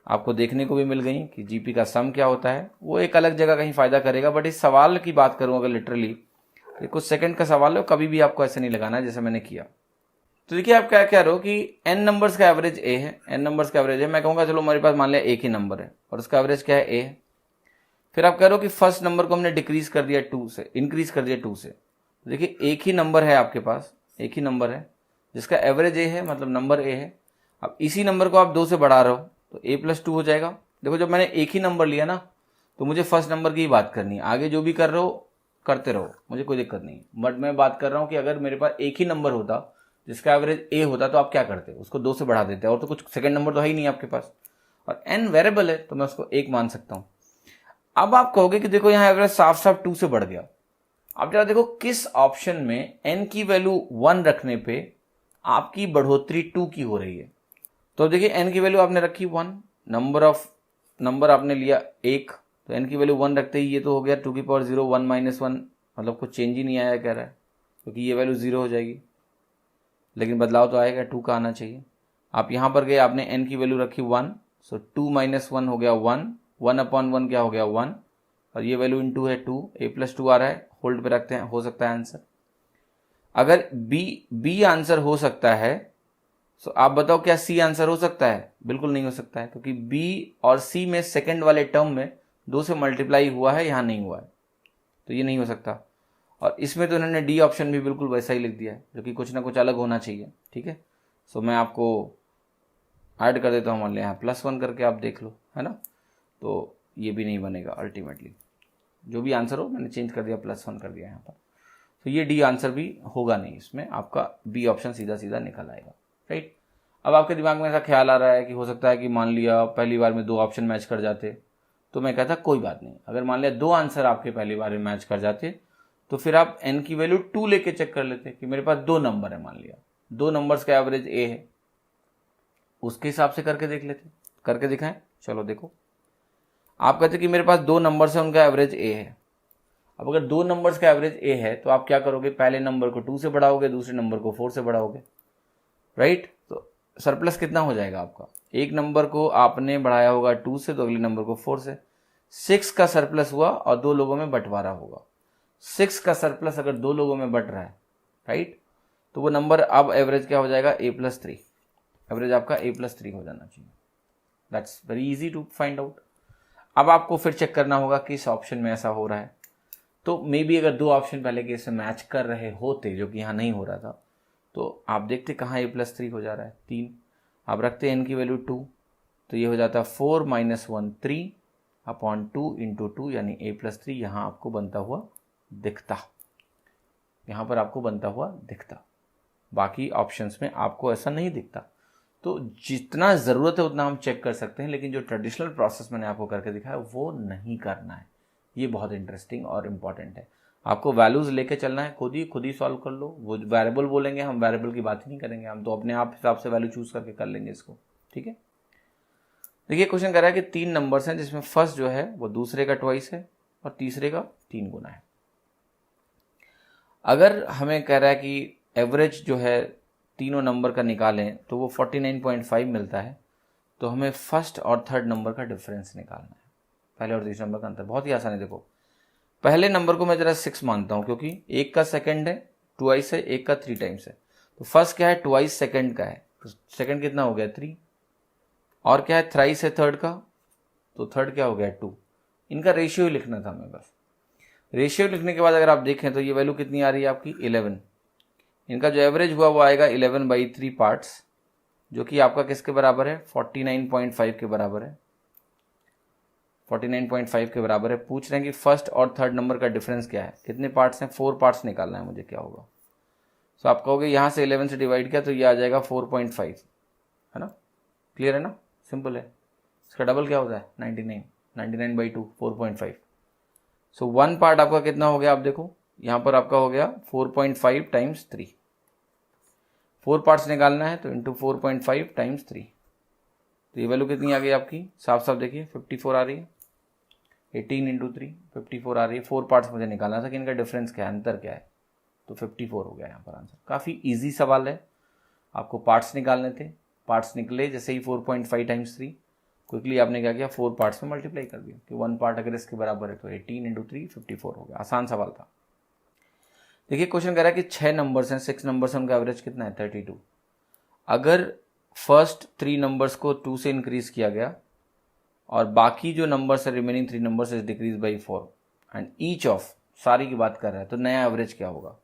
आपको देखने को भी मिल गई कि जीपी का सम क्या होता है। वो एक अलग जगह कहीं फायदा करेगा, बट इस सवाल की बात करूं अगर लिटरली, तो कुछ सेकंड का सवाल है, कभी भी आपको ऐसे नहीं लगाना है जैसे मैंने किया। तो देखिए, आप क्या कह रहे हो कि n नंबर्स का एवरेज a है, n नंबर्स का एवरेज है। मैं कहूंगा चलो हमारे पास मान लिया एक ही नंबर है और उसका एवरेज क्या है, a है। फिर आप कह रहे हो कि फर्स्ट नंबर को हमने डिक्रीज कर दिया 2 से, इंक्रीज कर दिया 2 से। देखिए, एक ही नंबर है आपके पास, एक ही नंबर है जिसका एवरेज a है, मतलब नंबर a है। अब इसी नंबर को आप 2 से बढ़ा रहे हो तो a प्लस 2 हो जाएगा। देखो, जब मैंने एक ही नंबर लिया ना, तो मुझे फर्स्ट नंबर की ही बात करनी है, आगे जो भी कर रहे हो करते रहो, मुझे कोई दिक्कत नहीं। बट मैं बात कर रहा हूं कि अगर मेरे पास एक ही नंबर होता जिसका एवरेज a होता, तो आप क्या करते, उसको 2 से बढ़ा देते, और तो कुछ सेकंड नंबर तो है ही नहीं आपके पास, और n वेरिएबल है तो मैं उसको 1 मान सकता हूं। अब आप कहोगे कि देखो यहाँ एवरेज साफ साफ 2 से बढ़ गया। अब जरा देखो किस ऑप्शन में n की वैल्यू 1 रखने पे आपकी बढ़ोतरी 2 की हो रही है। तो देखिए, n की वैल्यू आपने रखी 1, नंबर आपने लिया 1, तो n की वैल्यू 1 रखते ही ये तो हो गया 2 की पावर 0 1 माइनस 1, मतलब कुछ चेंज ही नहीं आया कह रहा है, क्योंकि ये वैल्यू 0 हो जाएगी, लेकिन बदलाव तो आएगा, 2 का आना चाहिए। आप यहां पर गए, आपने n की वैल्यू रखी 1, सो 2 माइनस 1 हो गया 1, 1 अपॉन 1 क्या हो गया 1, और ये वैल्यू इंटू है 2, a प्लस 2 आ रहा है, होल्ड पे रखते हैं, हो सकता है आंसर। अगर बी आंसर हो सकता है, तो आप बताओ क्या सी आंसर हो सकता है? बिल्कुल नहीं हो सकता है, क्योंकि बी और सी में सेकंड वाले टर्म में 2 से मल्टीप्लाई हुआ है, यहां नहीं हुआ है, तो ये नहीं हो सकता। और इसमें तो इन्होंने डी ऑप्शन भी बिल्कुल वैसा ही लिख दिया है, जो कि कुछ ना कुछ अलग होना चाहिए, ठीक है। सो मैं आपको ऐड कर देता हूँ, मान लिया यहाँ +1 करके आप देख लो, है ना। तो ये भी नहीं बनेगा अल्टीमेटली, जो भी आंसर हो मैंने चेंज कर दिया, +1 कर दिया यहाँ पर, तो ये डी आंसर भी होगा नहीं, इसमें आपका बी ऑप्शन सीधा सीधा निकल आएगा, राइट। अब आपके दिमाग में ऐसा ख्याल आ रहा है कि हो सकता है कि मान लिया पहली बार में 2 ऑप्शन मैच कर जाते, तो मैं कहता कोई बात नहीं, अगर मान लिया 2 आंसर आपके पहली बार में मैच कर जाते, तो फिर आप n की वैल्यू 2 लेके चेक कर लेते कि मेरे पास 2 नंबर है, मान लिया 2 नंबर्स का एवरेज a है, उसके हिसाब से करके देख लेते। करके दिखाएं, चलो देखो। आप कहते कि मेरे पास 2 नंबर्स है, उनका एवरेज a है। अब अगर 2 नंबर्स का एवरेज a है, तो आप क्या करोगे, पहले नंबर को 2 से बढ़ाओगे, दूसरे नंबर को 4 से बढ़ाओगे, राइट। तो सरप्लस कितना हो जाएगा आपका, एक नंबर को आपने बढ़ाया होगा 2 से, तो अगले नंबर को 4 से, 6 का सरप्लस हुआ और 2 लोगों में बंटवारा होगा। 6 का सरप्लस अगर 2 लोगों में बट रहा है, राइट, तो वो नंबर अब एवरेज क्या हो जाएगा, a+3, एवरेज आपका a+3 हो जाना चाहिए। That's very easy to find out. अब आपको फिर चेक करना होगा कि इस ऑप्शन में ऐसा हो रहा है, तो मे बी अगर 2 ऑप्शन पहले के से मैच कर रहे होते, जो कि यहाँ नहीं हो रहा था, तो आप देखते कहाँ a+3 हो जा रहा है, 3। आप रखते n की वैल्यू 2, तो ये हो जाता है 4 - 1 3 अपॉन 2 इंटू 2, यानी a+3 यहाँ आपको बनता हुआ दिखता, यहाँ पर आपको बनता हुआ दिखता। बाकी ऑप्शंस में आपको ऐसा नहीं दिखता। तो जितना ज़रूरत है उतना हम चेक कर सकते हैं, लेकिन जो ट्रेडिशनल प्रोसेस मैंने आपको करके दिखाया वो नहीं करना है। ये बहुत इंटरेस्टिंग और इम्पॉर्टेंट है। आपको वैल्यूज़ लेके चलना है, खुद ही सॉल्व कर लो। वो वेरिएबल बोलेंगे, हम वेरिएबल की बात ही नहीं करेंगे, हम तो अपने आप हिसाब से वैल्यू चूज करके कर लेंगे इसको, ठीक है। देखिए, क्वेश्चन कह रहा है कि 3 नंबर्स हैं, जिसमें फर्स्ट जो है वो दूसरे का ट्वाइस है और तीसरे का 3 गुना है। अगर हमें कह रहा है कि एवरेज जो है तीनों नंबर का निकालें तो वो 49.5 मिलता है, तो हमें फर्स्ट और थर्ड नंबर का डिफरेंस निकालना है, पहले और तीसरे नंबर का अंतर। बहुत ही आसान है। देखो, पहले नंबर को मैं जरा 6 मानता हूं, क्योंकि एक का सेकंड है ट्वाइस है, एक का 3 टाइम्स है। तो फर्स्ट क्या है, ट्वाइस सेकंड का है, तो सेकंड कितना हो गया 3, और क्या है थ्राइस है थर्ड का, तो थर्ड क्या हो गया 2, इनका रेशियो ही लिखना था हमें बस। रेशियो लिखने के बाद अगर आप देखें तो ये वैल्यू कितनी आ रही है आपकी 11। इनका जो एवरेज हुआ वो आएगा 11/3 पार्ट्स, जो कि आपका किसके बराबर है 49.5 के बराबर है। 49.5 के बराबर है। पूछ रहे हैं कि फर्स्ट और थर्ड नंबर का डिफरेंस क्या है, कितने पार्ट्स हैं, 4 पार्ट्स निकालना है मुझे, क्या होगा। तो आप कहोगे यहाँ से 11 से डिवाइड किया तो ये आ जाएगा 4.5, है ना। क्लियर है ना, सिंपल है। इसका डबल क्या होता है 99, 99/2 4.5। सो 1 पार्ट आपका कितना हो गया, आप देखो यहाँ पर आपका हो गया 4.5 टाइम्स 3। 4 पार्ट्स निकालना है तो इंटू 4.5 टाइम्स 3, तो ये वैल्यू कितनी आ गई आपकी, साफ साफ देखिए 54 आ रही है। 18 इंटू 3 54 आ रही है। 4 पार्ट्स मुझे निकालना था कि इनका डिफरेंस क्या है, अंतर क्या है, तो 54 हो गया यहाँ पर आंसर। काफ़ी ईजी सवाल है, आपको पार्ट्स निकालने थे। पार्ट्स निकले जैसे ही 4.5 टाइम्स 3, क्विकली आपने क्या किया 4 पार्ट्स में मल्टीप्लाई कर दिया कि 1 पार्ट अगर इसके बराबर है तो 18 इंटू 3 54 हो गया। आसान सवाल था। देखिए क्वेश्चन कह रहा है कि 6 नंबर्स हैं, 6 नंबर्स हैं, उनका एवरेज कितना है 32। अगर फर्स्ट 3 नंबर्स को 2 से इंक्रीज किया गया और बाकी जो नंबर्स है remaining 3 numbers is decrease by 4 and each of, सारी की बात कर रहा है, तो नया एवरेज क्या होगा।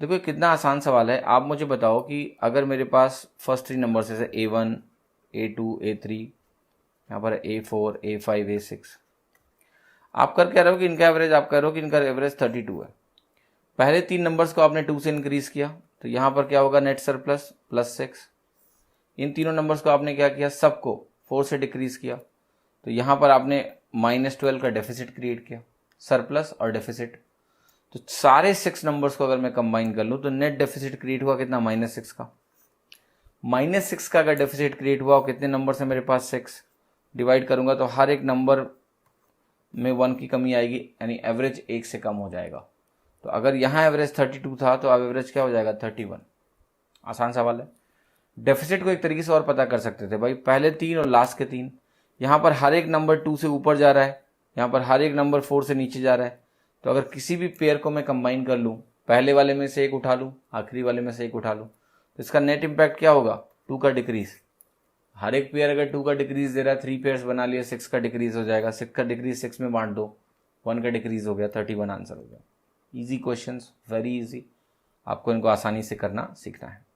देखो कितना आसान सवाल है। आप मुझे बताओ कि अगर मेरे पास फर्स्ट 3 नंबर्स जैसे A1 A2 A3, यहाँ पर A4 A5 A6, आप कर क्या रहे हो कि इनका एवरेज, आप कह रहे हो कि इनका एवरेज 32 है। पहले 3 नंबर्स को आपने 2 से इंक्रीज किया तो यहाँ पर क्या होगा नेट सरप्लस +6। इन तीनों नंबर्स को आपने क्या किया, सबको 4 से डिक्रीज किया तो यहाँ पर आपने -12 का डेफिसिट क्रिएट किया, सरप्लस और डेफिसिट। तो सारे 6 नंबर्स को अगर मैं कंबाइन कर लूँ तो नेट डेफिसिट क्रिएट हुआ कितना -6 का। -6 का अगर डेफिसिट क्रिएट हुआ, कितने नंबर है मेरे पास 6, डिवाइड करूंगा तो हर एक नंबर में 1 की कमी आएगी, यानी एवरेज 1 से कम हो जाएगा। तो अगर यहाँ एवरेज 32 था तो अब एवरेज क्या हो जाएगा 31। आसान सवाल है। डेफिसिट को एक तरीके से और पता कर सकते थे भाई, पहले 3 और लास्ट के 3, यहाँ पर हर एक नंबर 2 से ऊपर जा रहा है, यहाँ पर हर एक नंबर 4 से नीचे जा रहा है। तो अगर किसी भी पेयर को मैं कंबाइन कर लूँ, पहले वाले में से 1 उठा लूँ, आखिरी वाले में से 1 उठा लूँ, तो इसका नेट इम्पैक्ट क्या होगा 2 का डिक्रीज। हर एक पेयर अगर 2 का डिक्रीज दे रहा है, 3 पेयर्स बना लिए, 6 का डिक्रीज हो जाएगा, 6 का डिक्रीज 6 में बांट दो, 1 का डिक्रीज हो गया, 31 आंसर हो गया। इजी क्वेश्चंस, वेरी इजी, आपको इनको आसानी से करना सीखना है।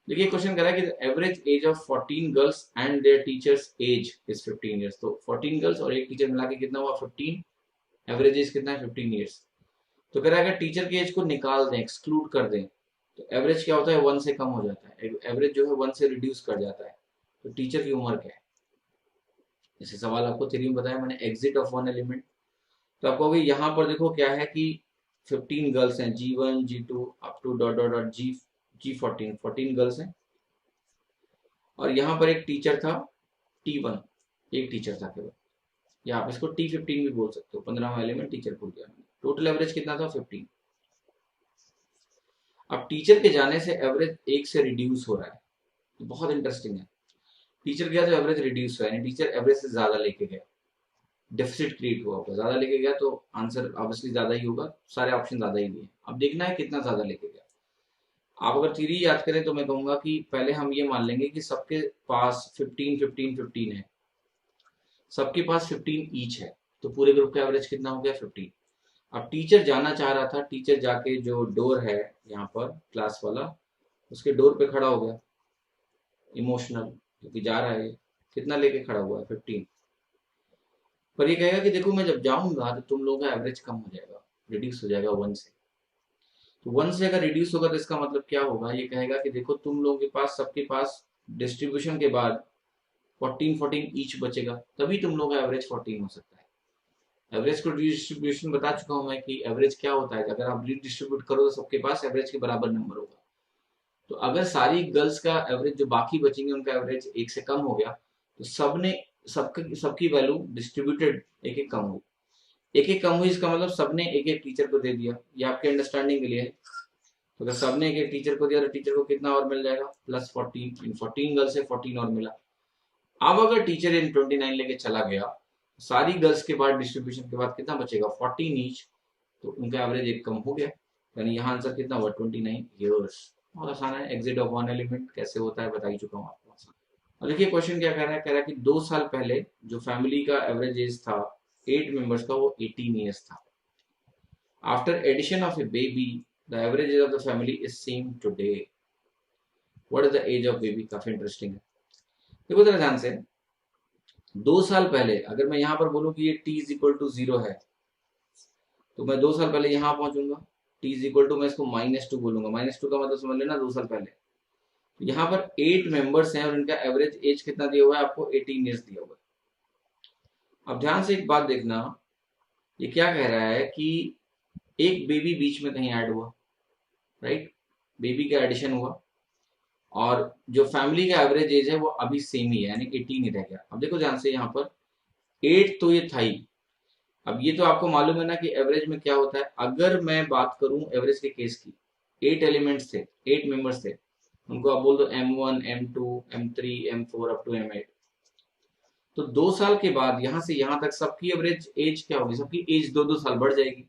देखिए क्वेश्चन कर रहा है कि average age of 14 girls and their teachers age is 15 years. तो 14 गर्ल्स और एक टीचर मिला के कितना हुआ 15, एवरेज एज कितना है 15 ईयर्स। तो कह रहा है अगर टीचर की एज को निकाल दें, एक्सक्लूड कर दें, तो एवरेज क्या होता है 1 से कम हो जाता है, एवरेज जो है 1 से रिड्यूस कर जाता है। तो टीचर की उम्र क्या है, जैसे सवाल आपको थ्योरी में बताया मैंने, एग्जिट ऑफ 1 एलिमेंट। तो आपको अभी यहाँ पर देखो क्या है कि 15 गर्ल्स हैं, G1 G2 up to dot dot dot G14, 14 girls हैं, और यहाँ पर एक टीचर था T1, एक टीचर था केवल, या आप इसको T15 भी बोल सकते हो, 15वां एलिमेंट टीचर भूल गया। टोटल एवरेज कितना था 15। अब टीचर के जाने से एवरेज 1 से रिड्यूस हो रहा है, तो बहुत इंटरेस्टिंग है। टीचर गया तो एवरेज रिड्यूस हुआ, यानी टीचर एवरेज से ज्यादा लेके गया, डेफिसिट क्रिएट हुआ होगा, ज्यादा लेके गया तो आंसर ऑब्वियसली ज्यादा ही होगा, सारे ऑप्शन ज्यादा ही दिए। अब देखना है कितना ज्यादा लेके गया। आप अगर थ्योरी याद करें तो मैं कहूंगा कि पहले हम ये मान लेंगे कि सबके पास 15 15 15 है, सबके पास 15 ईच है, तो पूरे ग्रुप का एवरेज कितना हो गया 15। अब टीचर जाना चाह रहा था, टीचर जाके जो डोर है यहाँ पर क्लास वाला, उसके डोर पे खड़ा हो गया, इमोशनल, क्योंकि जा रहा है, कितना लेके खड़ा हुआ है 15। पर ये कहेगा कि देखो मैं जब जाऊंगा तो तुम लोगों का एवरेज कम हो जाएगा, रिड्यूस हो जाएगा 1 से। तो 1 से अगर रिड्यूस होगा तो इसका मतलब क्या होगा, ये कहेगा कि देखो तुम लोगों के पास, सबके पास डिस्ट्रीब्यूशन के बाद 14 14 ईच बचेगा, तभी तुम लोगों का एवरेज 14 हो सकता है। एवरेज को डिस्ट्रीब्यूशन बता चुका हूं मैं कि एवरेज क्या होता है, अगर आप डिस्ट्रीब्यूट करो तो सबके पास एवरेज के बराबर नंबर होगा। तो अगर सारी गर्ल्स का एवरेज जो बाकी बचेंगे उनका एवरेज 1 से कम हो गया, तो सबकी वैल्यू डिस्ट्रीब्यूटेड एक एक कम हुई, एक एक कम हुई, इसका मतलब सबने एक एक टीचर को दे दिया। ये आपके अंडरस्टैंडिंग के लिए है। तो अगर सबने एक एक टीचर को दिया तो टीचर को कितना और मिल जाएगा +14, इन 14 गर्ल्स से 14 और मिला। अब अगर टीचर इन 29 लेके चला गया, सारी गर्ल्स के बाद डिस्ट्रीब्यूशन के बाद कितना बचेगा 14 ईच, तो उनका एवरेज एक कम हो गया, यानी यहाँ आंसर कितना हुआ 29 ईयर्स। बहुत आसान है, एग्जिट ऑफ 1 एलिमेंट कैसे होता है बता ही चुका हूँ आपको। और देखिए क्वेश्चन क्या कह रहा है, कह रहा है कि 2 साल पहले जो फैमिली का एवरेज एज था 8 मेंबर्स का वो 18 ईयर्स था। After addition of a baby the average age of the family is same today. What is the age of baby? काफी इंटरेस्टिंग है। देखो जरा ध्यान से, 2 साल पहले अगर मैं यहां पर बोलूं कि ये t इज इक्वल टू 0 है, तो मैं 2 साल पहले यहां पहुंचूंगा। t इज इक्वल टू, मैं इसको -2 बोलूंगा। -2 का मतलब समझ लेना 2 साल पहले। तो यहाँ पर 8 मेंबर्स हैं और इनका एवरेज एज कितना दिया हुआ है आपको? 18 ईयर्स दिया हुआ है। अब ध्यान से एक बात देखना, ये क्या कह रहा है कि एक बेबी बीच में कहीं ऐड हुआ, राइट? बेबी का एडिशन हुआ और जो फैमिली का एवरेज एज है वो अभी सेम ही है, यानी 18 ही रह गया। अब देखो ध्यान से, यहाँ पर 8 तो ये था ही। अब ये तो आपको मालूम है ना कि एवरेज में क्या होता है। अगर मैं बात करूं एवरेज के केस की, 8 एलिमेंट्स थे, 8 मेंबर्स थे, उनको आप बोल दो M1, M2, M3, M4 up to M8। तो 2 साल के बाद यहां से यहां तक सबकी एवरेज एज क्या होगी? सबकी एज 2-2 साल बढ़ जाएगी।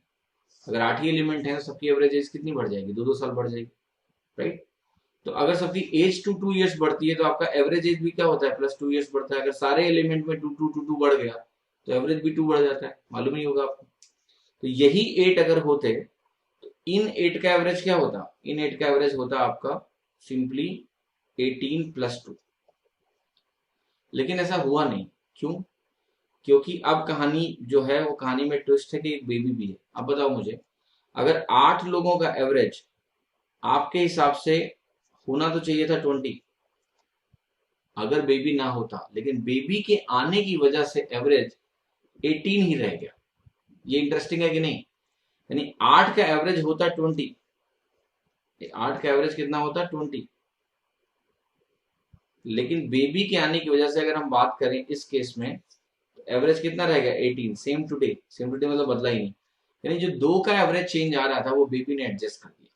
अगर 8 ही एलिमेंट है तो सबकी एवरेज एज कितनी बढ़ जाएगी? 2-2 साल बढ़ जाएगी, राइट? तो अगर सबकी एज 2-2 ईयर्स बढ़ती है तो आपका एवरेज एज भी क्या होता है? +2 ईयर्स बढ़ता है। अगर सारे एलिमेंट में 2-2 बढ़ गया तो एवरेज भी 2 बढ़ जाता है। मालूम नहीं होगा आपको। तो यही 8 अगर होते तो इन 8 का एवरेज क्या होता? इन 8 का एवरेज होता आपका सिंपली 18 + 2। लेकिन ऐसा हुआ नहीं। क्यों? क्योंकि अब कहानी जो है वो कहानी में ट्विस्ट है कि एक बेबी भी है। अब बताओ मुझे, अगर 8 लोगों का एवरेज आपके हिसाब से होना तो चाहिए था 20, अगर बेबी ना होता, लेकिन बेबी के आने की वजह से एवरेज 18 ही रह गया। ये इंटरेस्टिंग है कि नहीं? यानी 8 का एवरेज होता 20, 8 का एवरेज कितना होता? 20। लेकिन बेबी के आने की वजह से अगर हम बात करें इस केस में, तो एवरेज कितना रह गया? 18। सेम टुडे, सेम टुडे मतलब बदला ही नहीं। यानी जो 2 का एवरेज चेंज आ रहा था वो बेबी ने एडजस्ट कर दिया।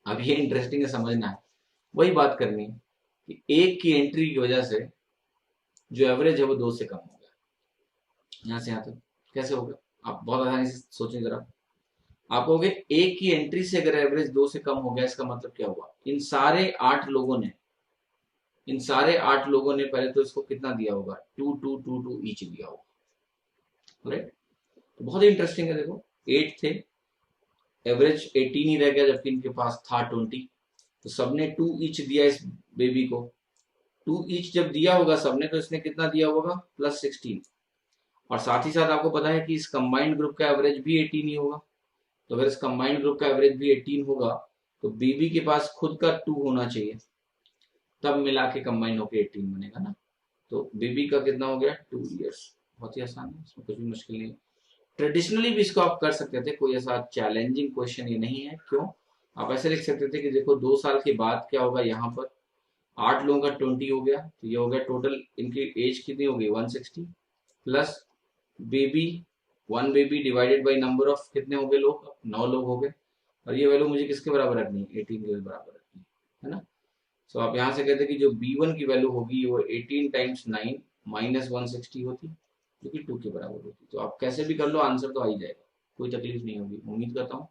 अब ये इंटरेस्टिंग है, समझना है। वही बात करनी है कि 1 की एंट्री की वजह से जो एवरेज है वो 2 से कम हो गया। यहां से यहां तक कैसे होगा? आप बहुत आसानी से सोचें जरा। आप कहोगे 1 की एंट्री से अगर एवरेज 2 से कम हो गया, इसका मतलब क्या हुआ? इन सारे 8 लोगों ने पहले तो इसको कितना दिया होगा? 2-2-2-2 ईच दिया होगा, राइट? तो बहुत ही इंटरेस्टिंग है। देखो 8 थे, एवरेज 18 ही रह गया, जबकि इनके पास था 20। तो सबने 2 ईच दिया इस बेबी को। 2 ईच जब दिया होगा सबने, तो इसने कितना दिया होगा? +16। और साथ ही साथ आपको पता है कि इस कंबाइंड ग्रुप का एवरेज भी 18 ही होगा। तो अगर इस कंबाइंड ग्रुप का एवरेज भी 18 होगा तो बेबी के पास खुद का 2 होना चाहिए, तब मिला के कंबाइंड होकर 18 बनेगा ना। तो बेबी का कितना हो गया? 2 ईयर्स। बहुत ही आसान है, इसमें कुछ भी मुश्किल नहीं। ट्रेडिशनली भी इसको आप कर सकते थे, कोई ऐसा चैलेंजिंग क्वेश्चन ये नहीं है। क्यों? आप ऐसे लिख सकते थे कि देखो 2 साल के बाद क्या होगा, यहाँ पर 8 लोगों का 20 हो गया, तो ये हो गया टोटल इनकी एज कितनी होगी? 160 plus baby, 1 baby divided by number of कितने हो गए लोग? 9 लोग हो गए। और ये वैल्यू मुझे किसके बराबर रखनी है? 18 के बराबर रखनी है ना। सो आप यहाँ से कहते हैं कि जो B1 की वैल्यू होगी वो 18 × 9 - 160 होती, जो कि 2 के बराबर होती। तो आप कैसे भी कर लो, आंसर तो आ ही जाएगा, कोई तकलीफ नहीं होगी। उम्मीद करता हूँ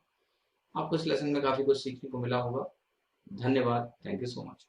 आपको इस लेसन में काफी कुछ सीखने को मिला होगा। धन्यवाद, थैंक यू सो मच।